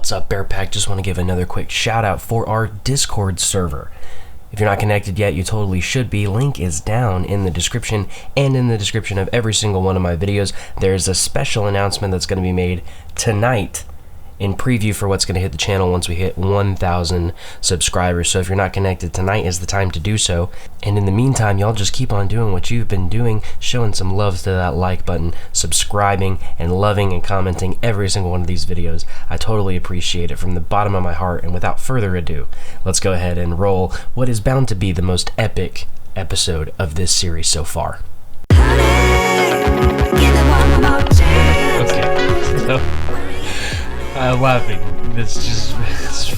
What's up, Bear Pack? Just want to give another quick shout out for our Discord server. If you're not connected yet, you totally should be. Link is down in the description, and in the description of every single one of my videos, there's a special announcement that's going to be made tonight in preview for what's going to hit the channel once we hit 1,000 subscribers. So if you're not connected, tonight is the time to do so. And in the meantime, y'all just keep on doing what you've been doing, showing some love to that like button, subscribing, and loving and commenting every single one of these videos. I totally appreciate it from the bottom of my heart. And without further ado, let's go ahead and roll what is bound to be the most epic episode of this series so far. Okay, so I'm laughing. This is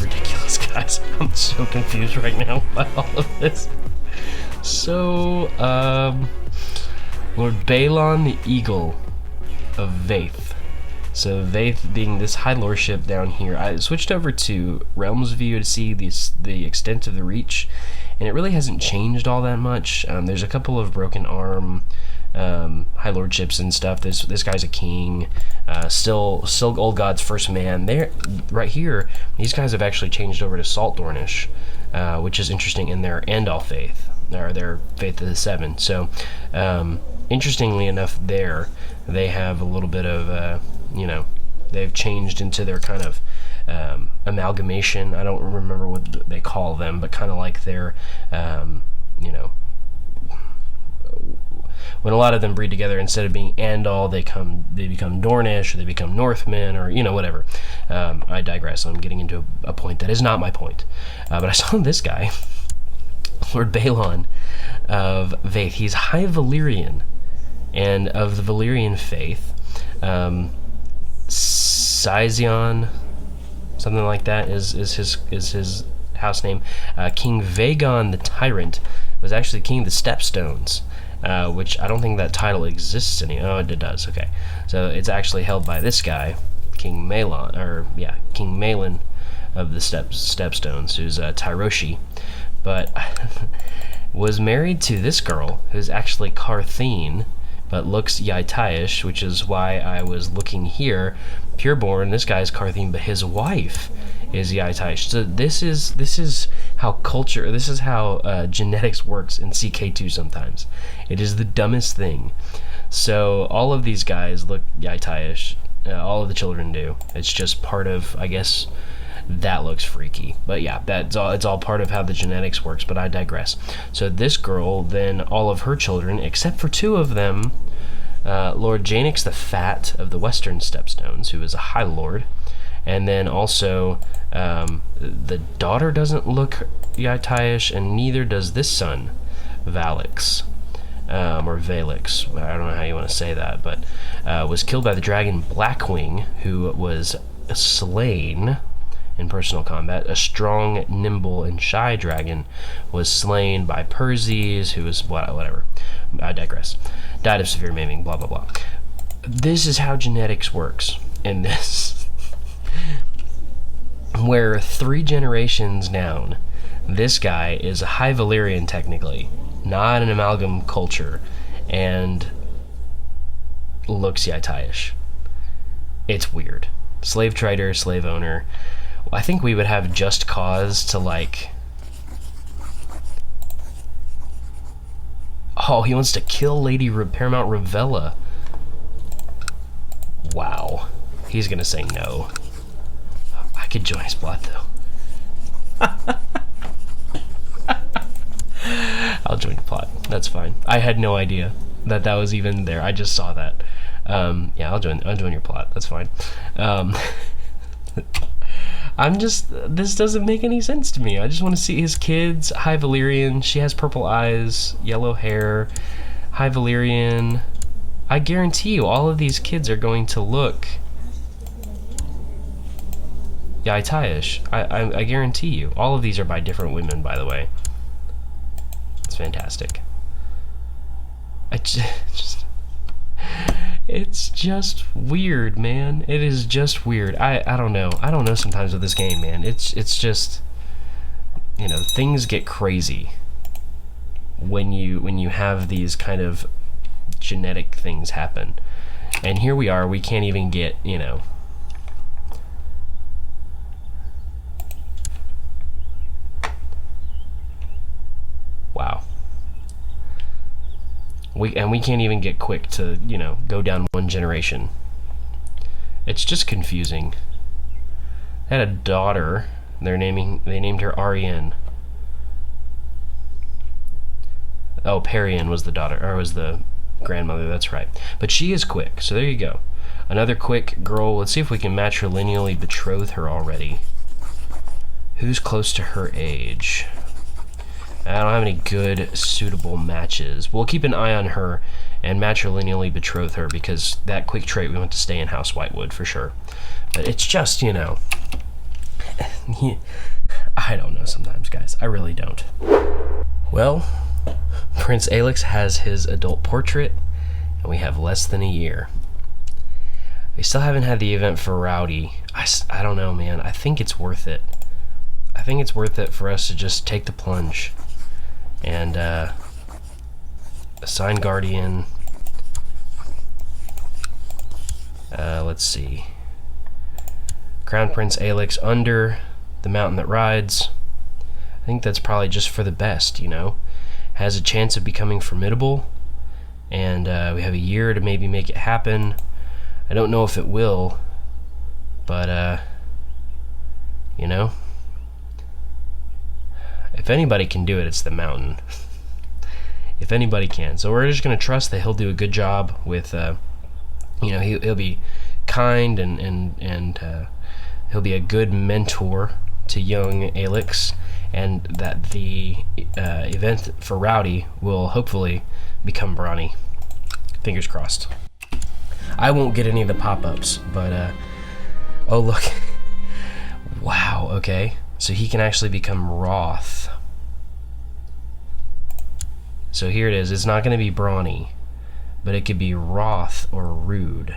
ridiculous, guys. I'm so confused right now by all of this. So, Lord Balon the Eagle of Vaith. So Vaith being this high lordship down here. I switched over to Realms View to see the extent of the reach, and it really hasn't changed all that much. There's a couple of broken arm high lordships and stuff. This guy's a king, still Old God's first man. There, right here, these guys have actually changed over to Salt Dornish, which is interesting in their Andal faith, or their Faith of the Seven. So, interestingly enough, there they have a little bit of, they've changed into their kind of amalgamation. I don't remember what they call them, but kind of like their, when a lot of them breed together, instead of being Andal, they become Dornish, or they become Northmen, or whatever. I digress. I'm getting into a point that is not my point. But I saw this guy, Lord Balon of Vaith. He's High Valyrian, and of the Valyrian faith, Sizion, something like that is his house name. King Vagon the Tyrant was actually king of the Stepstones. Which I don't think that title exists anymore. Oh, it does. Okay, so it's actually held by this guy, King Malon of the Stepstones, who's Tyroshi, but was married to this girl who's actually Carthene, but looks Yaitaish, which is why I was looking here. Pureborn, this guy's Carthene, but his wife is Yaitaish. So this is how culture, this is how genetics works in CK2 sometimes. It is the dumbest thing. So all of these guys look Yaitaish. All of the children do. It's just part of, I guess, that looks freaky. But yeah, it's all part of how the genetics works, but I digress. So this girl, then all of her children, except for two of them, Lord Janix the Fat of the Western Stepstones, who is a High Lord, and then also the daughter doesn't look Yaitaish, and neither does this son, Valix, or Valix, I don't know how you want to say that, but was killed by the dragon Blackwing, who was slain in personal combat. A strong, nimble, and shy dragon was slain by Perses, who was whatever. I digress. Died of severe maiming, blah blah blah. This is how genetics works in this. Where 3 generations down, this guy is a High Valyrian technically, not an amalgam culture, and looks Yaitaish. It's weird. Slave trader, slave owner. I think we would have just cause to like... Oh, he wants to kill Lady Paramount Ravella. Wow. He's gonna say no. I could join his plot though. I'll join your plot. That's fine. I had no idea that was even there. I just saw that. Yeah, I'll join your plot. That's fine. This doesn't make any sense to me. I just want to see his kids. High Valyrian. She has purple eyes, yellow hair. High Valyrian. I guarantee you, all of these kids are going to look Yaitaish. I guarantee you. All of these are by different women, by the way. It's fantastic. It's just weird, man. It is just weird. I don't know. I don't know sometimes with this game, man. It's just, things get crazy when you have these kind of genetic things happen. And here we are, we can't even get, We can't even get quick to, you know, go down one generation. It's just confusing. I had a daughter. They named her Ariane. Oh, Parian was the daughter, or was the grandmother, that's right. But she is quick, so there you go. Another quick girl. Let's see if we can matrilineally betroth her already. Who's close to her age? I don't have any good, suitable matches. We'll keep an eye on her and matrilineally betroth her, because that quick trait, we want to stay in House Whitewood for sure. But it's just, you know, I don't know sometimes, guys. I really don't. Well, Prince Alex has his adult portrait, and we have less than a year. We still haven't had the event for Rowdy. I don't know, man. I think it's worth it. I think it's worth it for us to just take the plunge and assign Guardian. Let's see. Crown Prince Alex under the mountain that rides. I think that's probably just for the best, you know. Has a chance of becoming formidable, and we have a year to maybe make it happen. I don't know if it will, but you know, if anybody can do it, it's the mountain. If anybody can. So we're just going to trust that he'll do a good job with, you know, he'll be kind, and he'll be a good mentor to young Alex, and that the event for Rowdy will hopefully become brawny. Fingers crossed. I won't get any of the pop-ups, but oh look. Wow, okay. So he can actually become Wroth. So here it is. It's not going to be brawny, but it could be Wroth or Rude.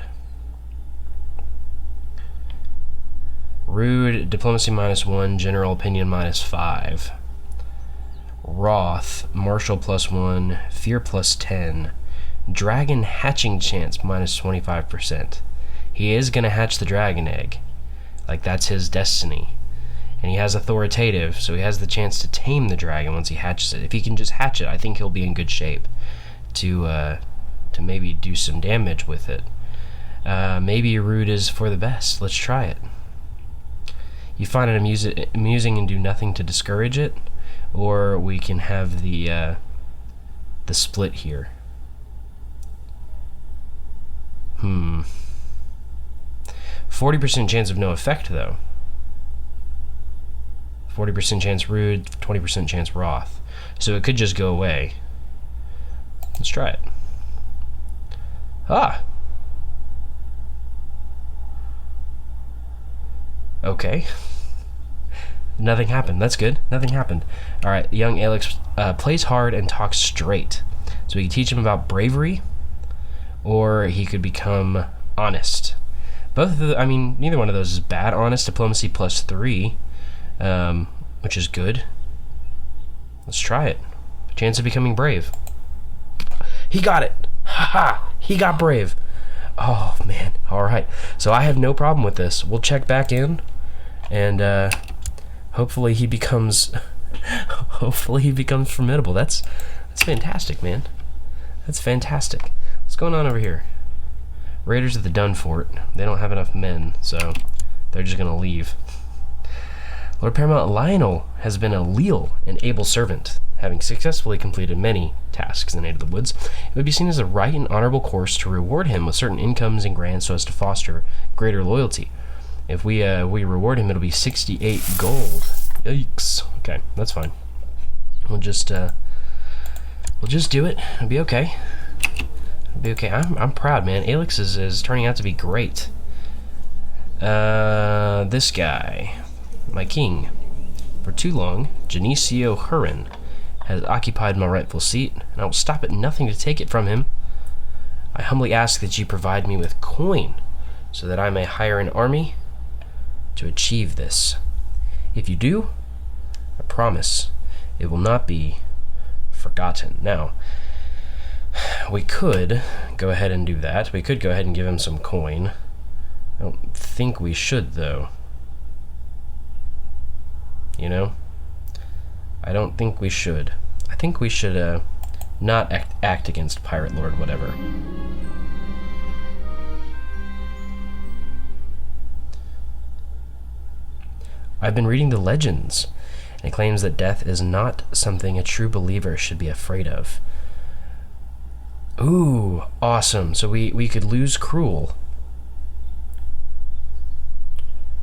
Rude, diplomacy -1, general opinion -5. Wroth, martial +1, fear +10. Dragon hatching chance -25%. He is going to hatch the dragon egg. Like, that's his destiny. And he has authoritative, so he has the chance to tame the dragon once he hatches it. If he can just hatch it, I think he'll be in good shape to maybe do some damage with it. Maybe Rude is for the best. Let's try it. You find it amusing and do nothing to discourage it, or we can have the split here. 40% chance of no effect, though. 40% chance Rude, 20% chance Wroth. So it could just go away. Let's try it. Ah! Okay. Nothing happened. That's good. Nothing happened. Alright, young Alex plays hard and talks straight. So we can teach him about bravery, or he could become honest. Both of the, I mean, neither one of those is bad. Honest, diplomacy +3, which is good. Let's try it. Chance of becoming brave. He got it. Haha. He got brave. Oh man. All right. So I have no problem with this. We'll check back in, and hopefully he becomes formidable. That's fantastic, man. That's fantastic. What's going on over here? Raiders of the Dun Fort. They don't have enough men, so they're just gonna leave. Lord Paramount Lionel has been a leal and able servant, having successfully completed many tasks in the Aid of the Woods. It would be seen as a right and honorable course to reward him with certain incomes and grants so as to foster greater loyalty. If we reward him, it'll be 68 gold. Yikes. Okay, that's fine. We'll just do it. It'll be okay. It'll be okay. I'm proud, man. Alex is turning out to be great. This guy, my king. For too long, Genesio Hurin has occupied my rightful seat, and I will stop at nothing to take it from him. I humbly ask that you provide me with coin, so that I may hire an army to achieve this. If you do, I promise it will not be forgotten. Now, we could go ahead and do that. We could go ahead and give him some coin. I don't think we should, though. You know? I don't think we should. I think we should not act against Pirate Lord whatever. I've been reading the legends, and it claims that death is not something a true believer should be afraid of. Ooh, awesome. So we could lose Cruel.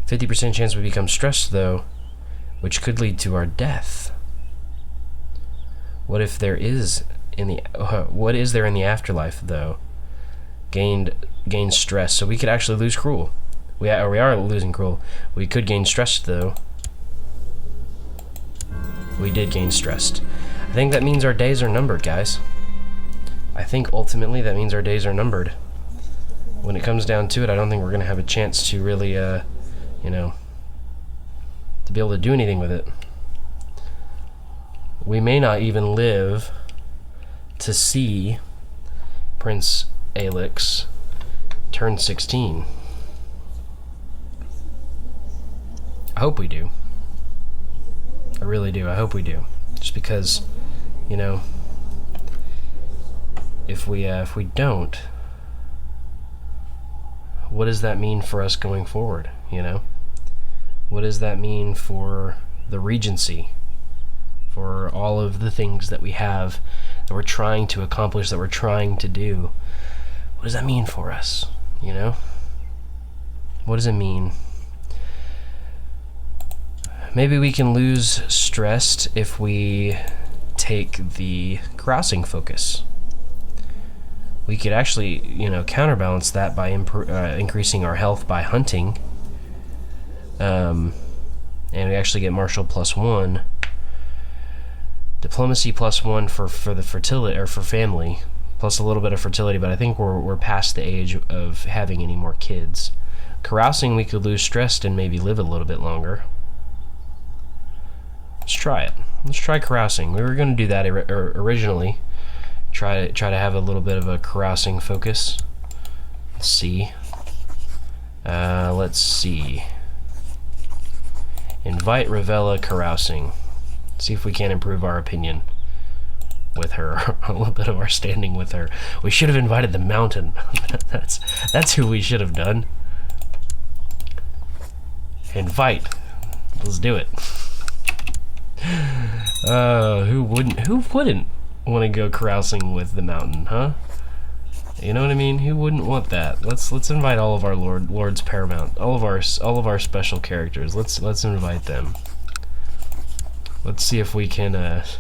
50% chance we become stressed, though, which could lead to our death. What if there is what is there in the afterlife, though? Gain stress. So we could actually lose Cruel. We are losing Cruel. We could gain stress, though. We did gain stressed. I think that means our days are numbered, guys. I think ultimately that means our days are numbered. When it comes down to it, I don't think we're going to have a chance to really, you know, to be able to do anything with it. We may not even live to see Prince Alex turn 16. I hope we do. I really do. I hope we do. Just because, you know, if we don't, what does that mean for us going forward, you know? What does that mean for the Regency? For all of the things that we have, that we're trying to accomplish, that we're trying to do? What does that mean for us, you know? What does it mean? Maybe we can lose stressed if we take the carousing focus. We could actually, you know, counterbalance that by increasing our health by hunting. And we actually get martial +1. Diplomacy +1 for the fertility, or for family, plus a little bit of fertility, but I think we're past the age of having any more kids. Carousing, we could lose stressed and maybe live a little bit longer. Let's try it. Let's try carousing. We were going to do that originally. Try to have a little bit of a carousing focus. Let's see. Let's see. Invite Ravella carousing. See if we can improve our opinion with her, a little bit of our standing with her. We should have invited the Mountain. that's who we should have done. Invite. Let's do it. Who wouldn't want to go carousing with the Mountain, huh? You know what I mean? Who wouldn't want that? Let's invite all of our Lords Paramount, all of our special characters. Let's invite them. Let's see if we can have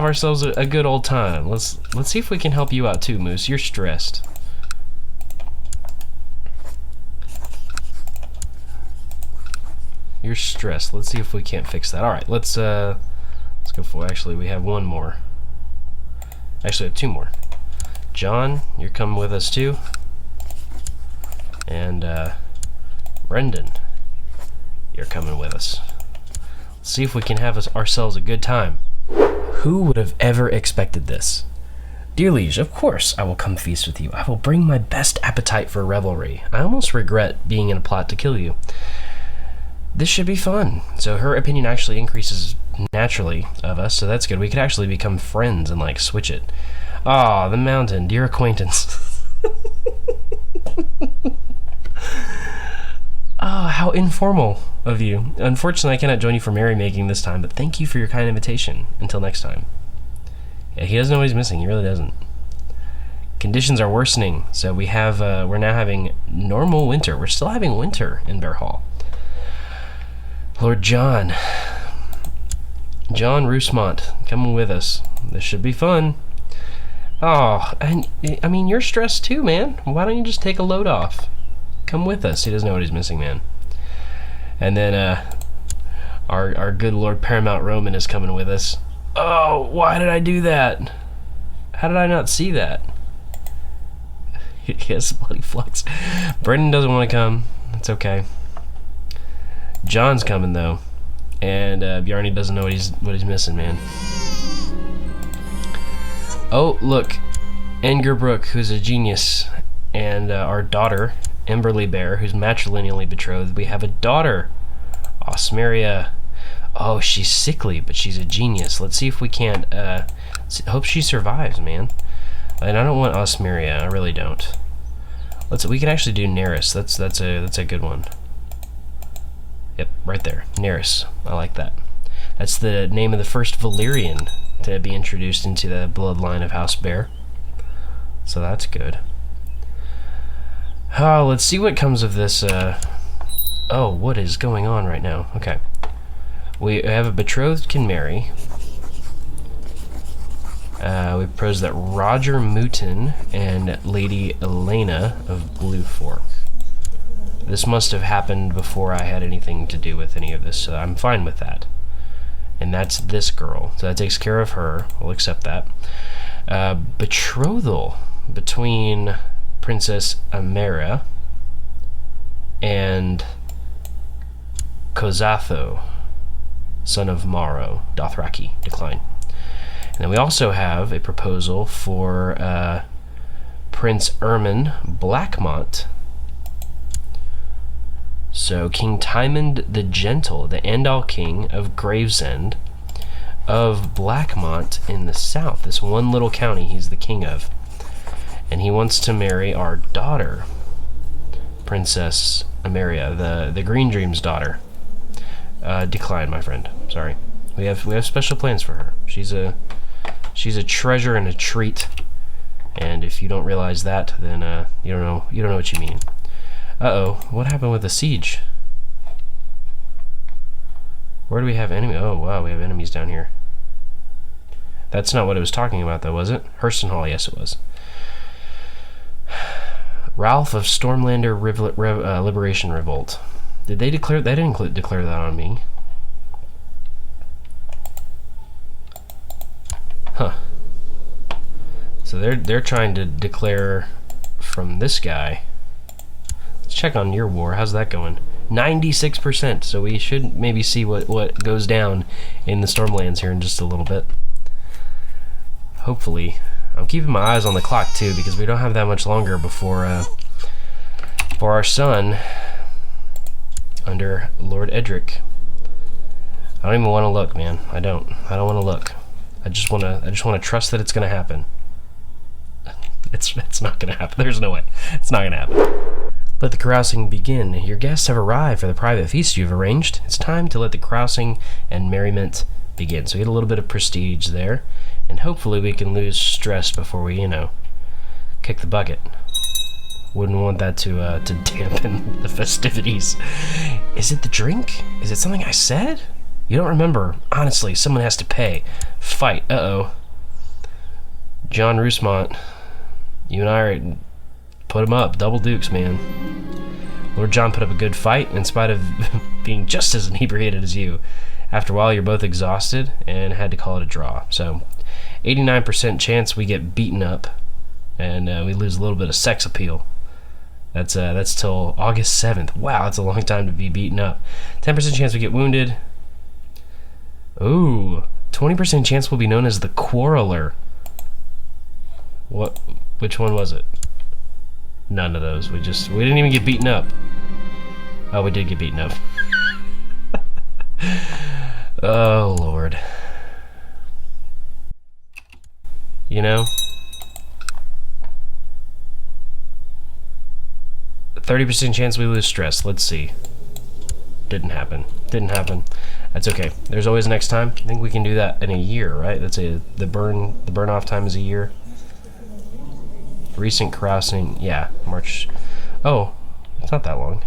ourselves a good old time. Let's see if we can help you out too, Moose. You're stressed. You're stressed. Let's see if we can't fix that. All right, let's go for. Actually, we have one more. Actually, we have two more. John, you're coming with us too. And Brendan, you're coming with us. Let's see if we can have ourselves a good time. Who would have ever expected this? Dear liege, of course I will come feast with you. I will bring my best appetite for revelry. I almost regret being in a plot to kill you. This should be fun. So her opinion actually increases naturally of us, so that's good. We could actually become friends and like switch it. Ah, the Mountain, dear acquaintance. Ah, how informal of you. Unfortunately, I cannot join you for merrymaking this time, but thank you for your kind invitation. Until next time. Yeah, he doesn't know what he's missing. He really doesn't. Conditions are worsening, so we're now having normal winter. We're still having winter in Bear Hall. Lord John Roosmont, coming with us. This should be fun. Oh, and I mean, you're stressed too, man. Why don't you just take a load off? Come with us. He doesn't know what he's missing, man. And then our good Lord Paramount Roman is coming with us. Oh, why did I do that? How did I not see that? Yes, bloody flux. Brendan doesn't want to come. It's okay. John's coming though, and Bjarni doesn't know what he's missing, man. Oh, look, Engerbrook, who's a genius, and our daughter, Emberly Bear, who's matrilineally betrothed. We have a daughter, Osmeria. Oh, she's sickly, but she's a genius. Let's see if we can't, hope she survives, man. And I don't want Osmeria, I really don't. We can actually do Neris. That's a good one. Yep, right there. Neris. I like that. That's the name of the first Valyrian to be introduced into the bloodline of House Bear. So that's good. Oh, let's see what comes of this, oh, what is going on right now? Okay. We have a betrothed can marry. We propose that Roger Mouton and Lady Elena of Blue Fork. This must have happened before I had anything to do with any of this, so I'm fine with that. And that's this girl, so that takes care of her. We'll accept that. Betrothal between Princess Amera and Kozatho, son of Maro, Dothraki. Decline. And then we also have a proposal for Prince Ermin Blackmont. So King Tymond the Gentle, the Endall King of Gravesend, of Blackmont in the south. This one little county he's the king of. And he wants to marry our daughter, Princess Ameria, the Green Dream's daughter. Decline, my friend. Sorry. We have special plans for her. She's a treasure and a treat. And if you don't realize that, then you don't know what you mean. Uh-oh, what happened with the siege? Where do we have enemy? Oh wow, we have enemies down here. That's not what it was talking about, though, was it? Hurstonhall, yes, it was. Ralph of Stormlander Liberation Revolt. Did they declare? They didn't declare that on me. Huh. So they're trying to declare from this guy. Let's check on your war. How's that going? 96%. So we should maybe see what goes down in the Stormlands here in just a little bit. Hopefully. I'm keeping my eyes on the clock too, because we don't have that much longer before for our son under Lord Edric. I don't even want to look, man. I don't want to look. I just want to trust that it's going to happen. It's not going to happen. There's no way. It's not going to happen. Let the carousing begin. Your guests have arrived for the private feast you've arranged. It's time to let the carousing and merriment begin. So we get a little bit of prestige there, and hopefully we can lose stress before we, kick the bucket. Wouldn't want that to dampen the festivities. Is it the drink? Is it something I said? You don't remember. Honestly, someone has to pay. Fight. Uh-oh. John Roosmont, you and I are... Put him up. Double dukes, man. Lord John put up a good fight in spite of being just as inebriated as you. After a while, you're both exhausted and had to call it a draw. So, 89% chance we get beaten up and we lose a little bit of sex appeal. That's till August 7th. Wow, that's a long time to be beaten up. 10% chance we get wounded. Ooh, 20% chance we'll be known as the Quarreler. What? Which one was it? None of those. We didn't even get beaten up. Oh, we did get beaten up. Oh, Lord. 30% chance we lose stress. Let's see. Didn't happen. That's okay. There's always next time. I think we can do that in a year, right? The burn off time is a year. Recent carousing, yeah, March. Oh, it's not that long.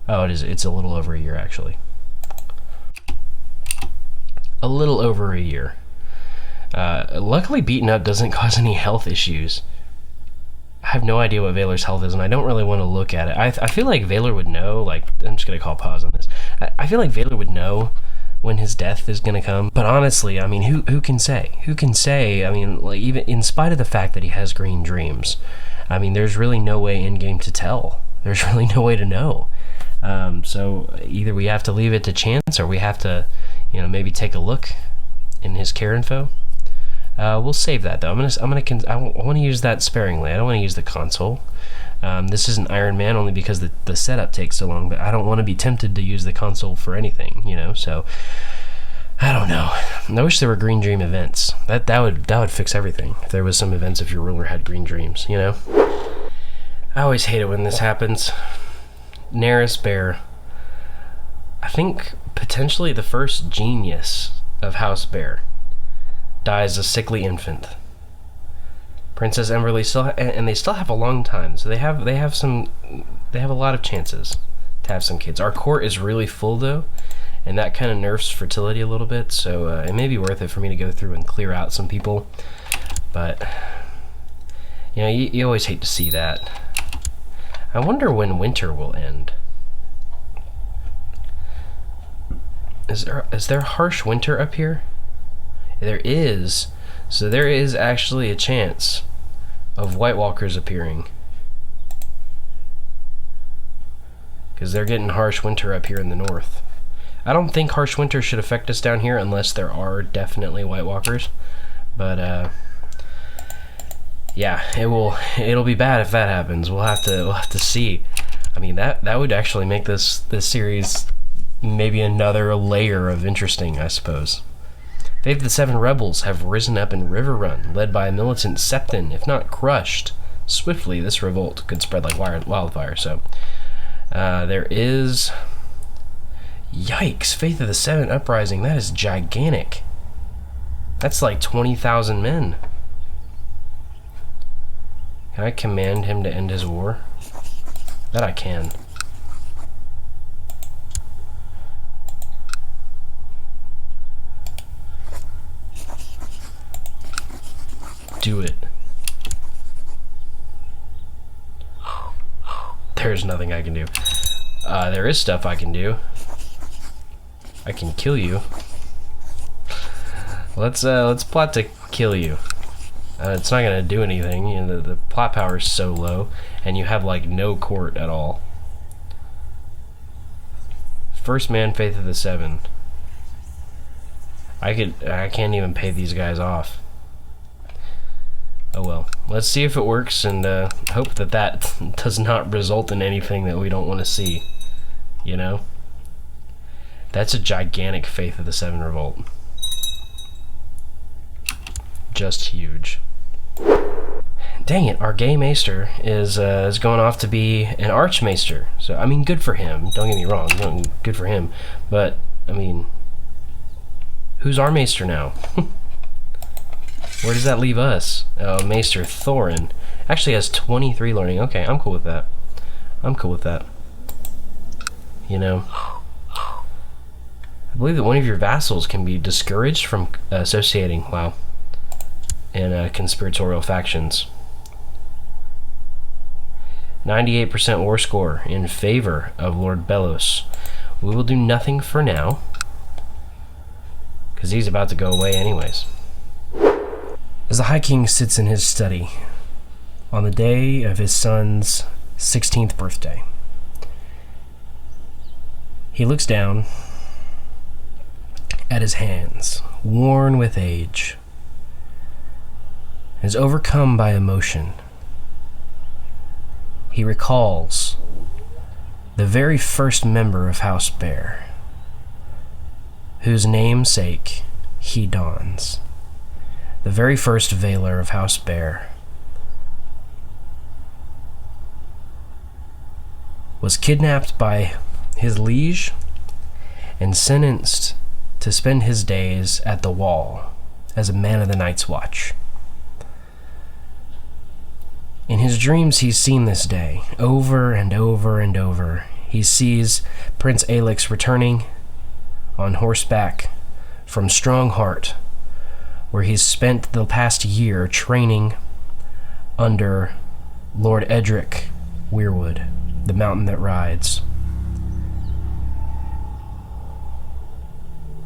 Oh, it is. It's a little over a year, actually. A little over a year. Luckily, beaten up doesn't cause any health issues. I have no idea what Valor's health is, and I don't really want to look at it. I feel like Valor would know. Like, I'm just gonna call pause on this. I feel like Valor would know when his death is gonna come. But honestly, I mean, who can say? Who can say? I mean, like, even in spite of the fact that he has green dreams, I mean, there's really no way in game to tell. There's really no way to know. So either we have to leave it to chance, or we have to, maybe take a look in his care info. We'll save that though. I want to use that sparingly. I don't want to use the console. This isn't Iron Man only because the setup takes so long, but I don't want to be tempted to use the console for anything, you know, so I don't know. I wish there were Green Dream events. That would fix everything. If there was some events if your ruler had green dreams, you know? I always hate it when this happens. Nearest Bear. I think potentially the first genius of House Bear dies a sickly infant. Princess Emberly and they still have a long time, so they have a lot of chances to have some kids. Our court is really full though, and that kind of nerfs fertility a little bit, so it may be worth it for me to go through and clear out some people, but you know, you always hate to see that. I wonder when winter will end. Is there harsh winter up here? There is, so there is actually a chance of White Walkers appearing, because they're getting harsh winter up here in the north. I don't think harsh winter should affect us down here unless there are definitely White Walkers, but yeah, it'll be bad if that happens. We'll have to see. I mean, that would actually make this series maybe another layer of interesting, I suppose. Faith of the Seven Rebels have risen up in River Run, led by a militant Septon. If not crushed swiftly, this revolt could spread like wildfire. So there is... Yikes, Faith of the Seven Uprising, that is gigantic. That's like 20,000 men. Can I command him to end his war? That I can. Do it. There's nothing I can do. There is stuff I can do. I can kill you. Let's plot to kill you. It's not gonna do anything. You know, the plot power is so low, and you have like no court at all. First man, Faith of the Seven. I can't even pay these guys off. Oh well. Let's see if it works, and hope that does not result in anything that we don't want to see. You know? That's a gigantic Faith of the Seven revolt. Just huge. Dang it, our gay maester is going off to be an archmaester. So, I mean, good for him. Don't get me wrong. Good for him. But, I mean, who's our maester now? Where does that leave us? Maester Thorin actually has 23 learning. Okay, I'm cool with that. I'm cool with that. You know, I believe that one of your vassals can be discouraged from associating, wow, in conspiratorial factions. 98% war score in favor of Lord Bellos. We will do nothing for now, because he's about to go away anyways. As the High King sits in his study on the day of his son's 16th birthday, he looks down at his hands, worn with age, and is overcome by emotion. He recalls the very first member of House Bear, whose namesake he dons. The very first Veiler of House Bear was kidnapped by his liege and sentenced to spend his days at the wall as a man of the Night's Watch. In his dreams, he's seen this day over and over and over. He sees Prince Alix returning on horseback from Strongheart, where he's spent the past year training under Lord Edric Weirwood, the mountain that rides.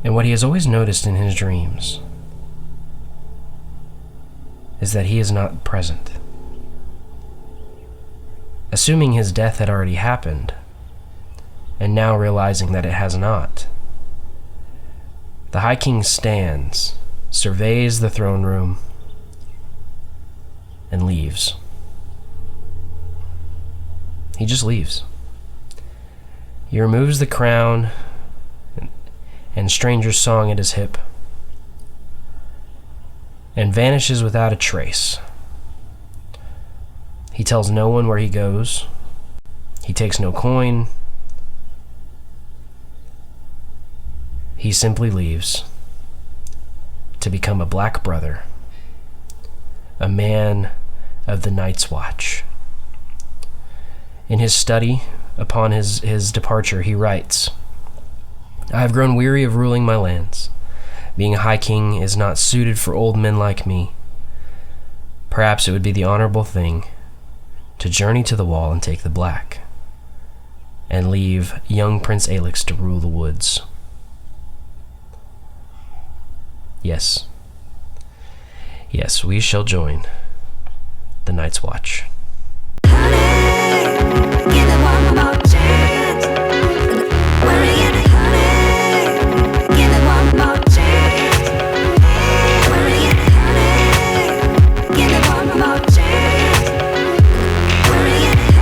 And what he has always noticed in his dreams is that he is not present. Assuming his death had already happened, and now realizing that it has not, the High King stands, surveys the throne room, and leaves. He just leaves. He removes the crown and stranger's song at his hip and vanishes without a trace. He tells no one where he goes. He takes no coin. He simply leaves to become a black brother, a man of the Night's Watch. In his study, upon his departure, he writes, "I have grown weary of ruling my lands. Being a high king is not suited for old men like me. Perhaps it would be the honorable thing to journey to the wall and take the black, and leave young Prince Alex to rule the woods." Yes, we shall join the Night's Watch.